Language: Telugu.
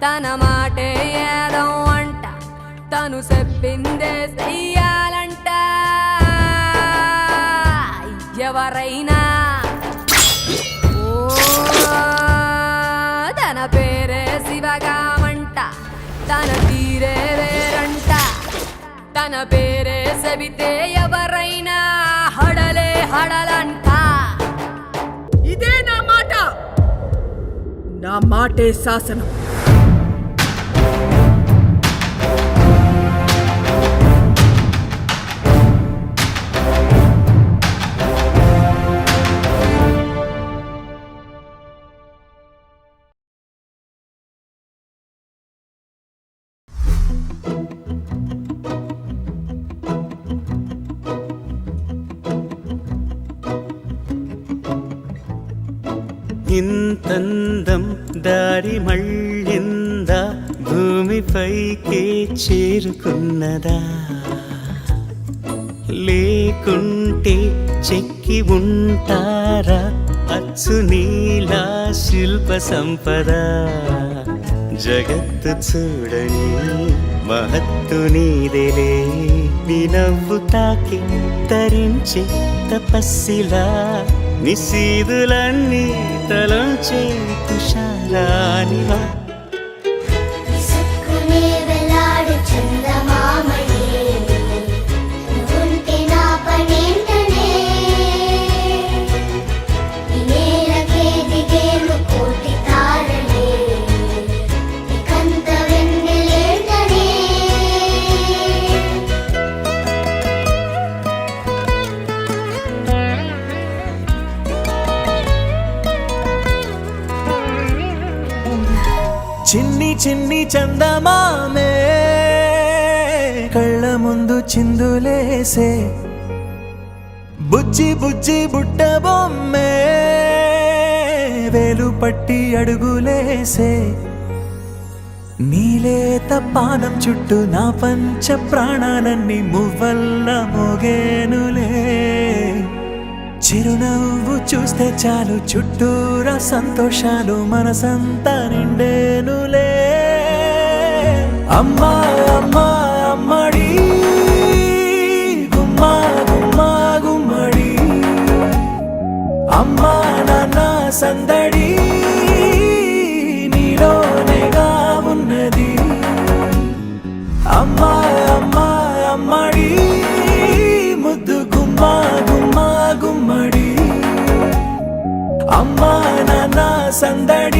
తన మాటే ఏదో అంట, తను చెప్పిందే చెయ్యాలంట. ఎవరైనా తన పేరే శివగామంట, తన తీరే వేరంట. తన పేరే చెబితే ఎవరైనా హడలే హడలంట. ఇదే నా మాట, నా మాటే శాసనం. ఇంతందం దారి మళ్ళిందా, భూమిపైకే చేరుకున్నదా? లేకుంటే చెక్కి ఉంటారా అచ్చు నీలా శిల్ప సంపద? జగత్తు చూడని మహత్తు నీదేలే, నీ నవ్వు తాకి తరించే తపస్సిలా, నిశీదులన్నీ తలంచే తుషారానివా. చిన్ని చిన్ని చందమామే కళ్ళ ముందు చిందులేసే, బుజ్జి బుజ్జి బుట్ట బొమ్మే వేలు పట్టి అడుగులేసే. నీలేత పానం చుట్టూ నా పంచ ప్రాణాలన్నీ మువ్వల్ల మోగేనులే. చిరునవ్వు చూస్తే చాలు చుట్టూరా సంతోషాలు మనసంతా నిండేనులే. అమ్మా అమ్మా అమ్మడి గుమ్మా గుమ్మా గుమ్మడి, అమ్మా నాన్న సందడి నీలోనేగా ఉన్నది. అమ్మా అమ్మా అమ్మడి ముద్దు గుమ్మా గుమ్మా గుమ్మడి, అమ్మా నాన్న సందడి